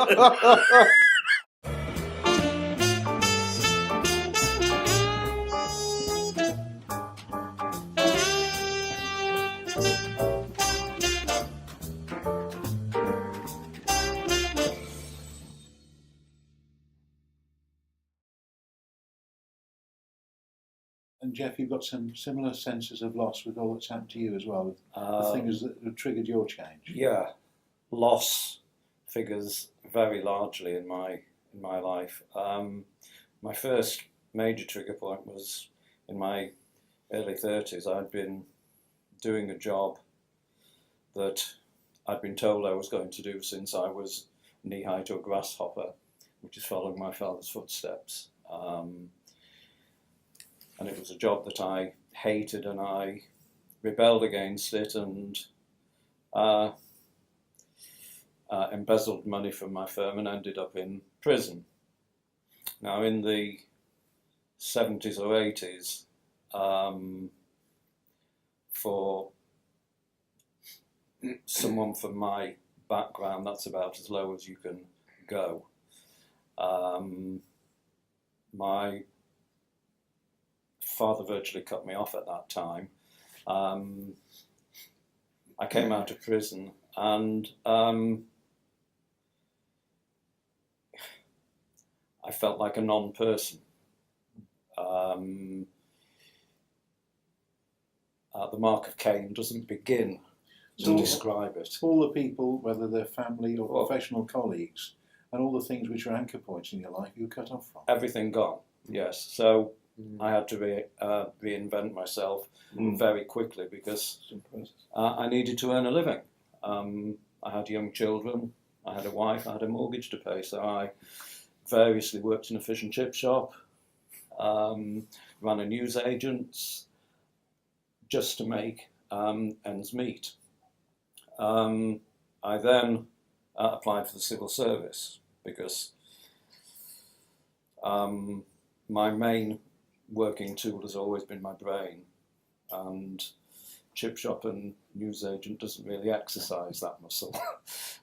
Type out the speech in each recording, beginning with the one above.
And Geoff, you've got some similar senses of loss with all that's happened to you as well, the things that have triggered your change. Yeah, loss figures very largely in my life. My first major trigger point was in my early 30s. I'd been doing a job that I'd been told I was going to do since I was knee-high to a grasshopper, which is following my father's footsteps. And it was a job that I hated, and I rebelled against it and embezzled money from my firm and ended up in prison. Now, in the 70s or 80s, for someone from my background, that's about as low as you can go. My father virtually cut me off at that time. I came out of prison and I felt like a non-person. The mark of Cain doesn't begin to describe it. All the people, whether they're family or professional colleagues, and all the things which are anchor points in your life, you were cut off from. Everything gone, yes. So I had to reinvent myself very quickly because I needed to earn a living. I had young children, I had a wife, I had a mortgage to pay, so I variously worked in a fish and chip shop, ran a newsagent's, just to make ends meet. I then applied for the civil service because my main working tool has always been my brain, and chip shop and newsagent doesn't really exercise that muscle,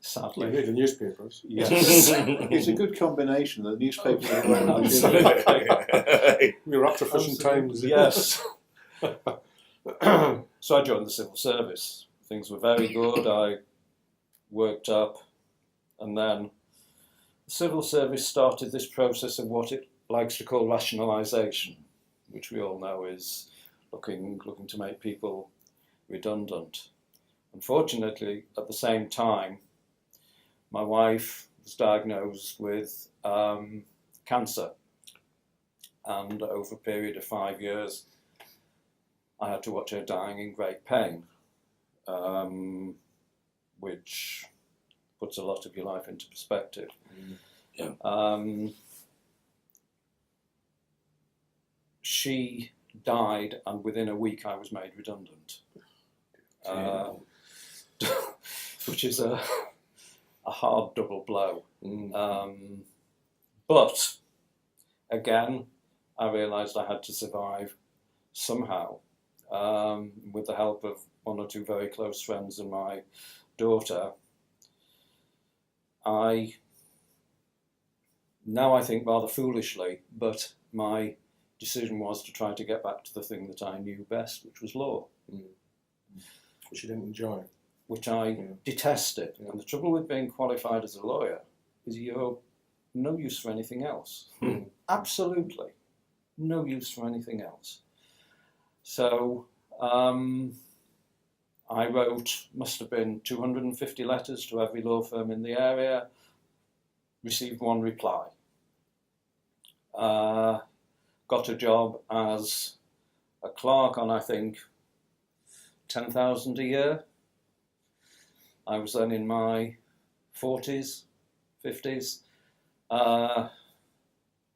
sadly. You read the newspapers. Yes. It's a good combination. The newspapers are very much. We were up to fishing times. Yes. So I joined the civil service. Things were very good. I worked up, and then the civil service started this process of what it likes to call rationalisation, which we all know is looking to make people redundant. Unfortunately, at the same time, my wife was diagnosed with cancer, and over a period of 5 years, I had to watch her dying in great pain, which puts a lot of your life into perspective. Yeah. She died, and within a week I was made redundant, which is a hard double blow. But again, I realised I had to survive somehow, with the help of one or two very close friends and my daughter. I think rather foolishly, but my decision was to try to get back to the thing that I knew best, which was law. Which you didn't enjoy. Which I detested. Yeah. And the trouble with being qualified as a lawyer is you're no use for anything else. Absolutely no use for anything else. So I wrote, must have been 250 letters to every law firm in the area, received one reply. Got a job as a clerk on, I think, 10,000 a year. I was then in my 40s, 50s,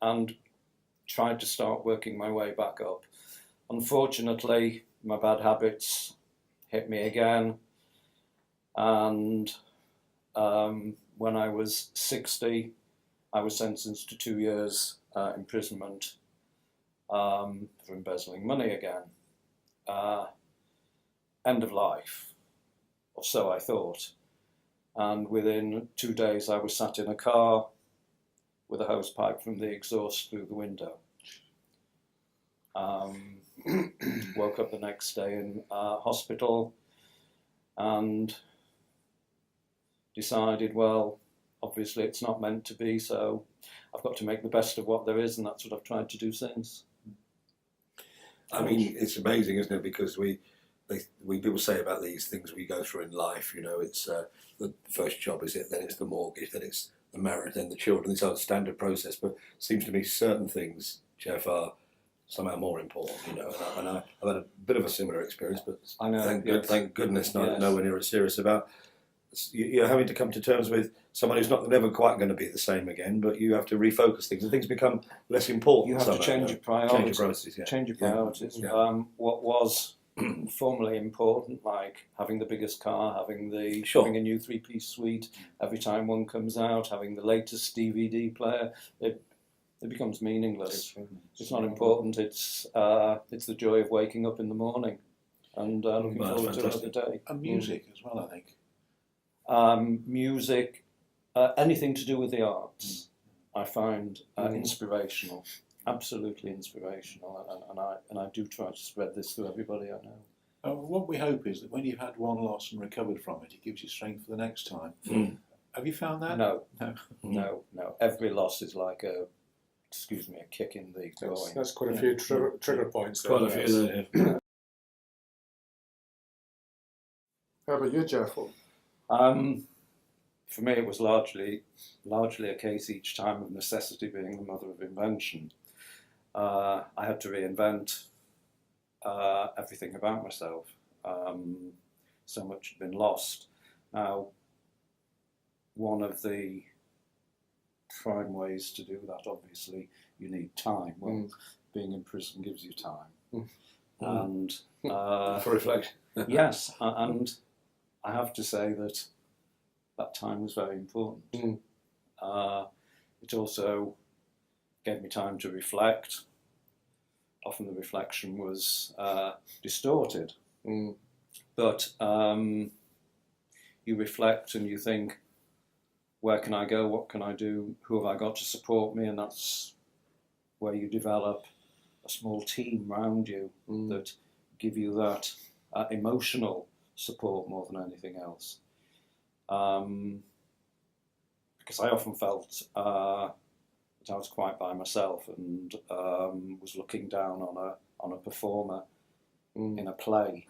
and tried to start working my way back up. Unfortunately, my bad habits hit me again, and when I was 60, I was sentenced to 2 years imprisonment for embezzling money again. End of life, or so I thought. and within 2 days I was sat in a car with a hose pipe from the exhaust through the window. Woke up the next day in hospital and decided, well, obviously it's not meant to be, so I've got to make the best of what there is, and that's what I've tried to do since. I mean, it's amazing, isn't it? Because people say about these things we go through in life, you know, it's the first job is it, then it's the mortgage, then it's the marriage, then the children. It's a standard process, but it seems to me certain things, Geoff, are somehow more important, you know. And I've had a bit of a similar experience, but I know, thank goodness, Yes. nowhere near as serious about. You're having to come to terms with someone who's never quite going to be the same again, but you have to refocus things, and things become less important. You have to somehow, change you know. your priorities. Change your priorities, yeah. Change your Yeah. priorities. Yeah. What was formerly important, like having the biggest car, having Sure. having a new 3-piece suite every time one comes out, having the latest DVD player, it becomes meaningless. It's not important. It's the joy of waking up in the morning and looking Well, forward to fantastic. another day. And music as well, I think. Music, anything to do with the arts, I find inspirational, absolutely inspirational, and I do try to spread this to everybody I know. What we hope is that when you've had one loss and recovered from it, it gives you strength for the next time. Mm. Have you found that? No, No. no. Every loss is like a kick in the groin. That's quite a few trigger points there. Quite a few there, yeah. How about you, Geoff? For me, it was largely a case each time of necessity being the mother of invention. I had to reinvent everything about myself. So much had been lost. Now, one of the prime ways to do that, obviously, you need time. Well, being in prison gives you time. And For reflection. yes, and I have to say that time was very important. It also gave me time to reflect. Often the reflection was distorted. But you reflect and you think, where can I go? What can I do? Who have I got to support me? And that's where you develop a small team around you that give you that emotional support more than anything else. Because I often felt that I was quite by myself and was looking down on a performer in a play.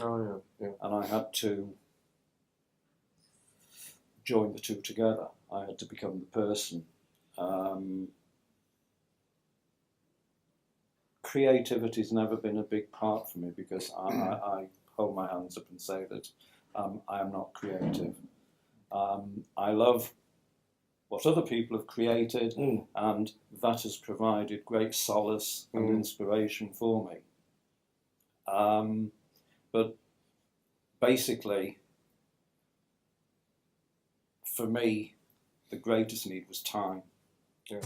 Oh, yeah. And I had to join the two together. I had to become the person. Creativity's never been a big part for me because I hold my hands up and say that I am not creative. I love what other people have created, and that has provided great solace and inspiration for me. But basically, for me, the greatest need was time. Yeah.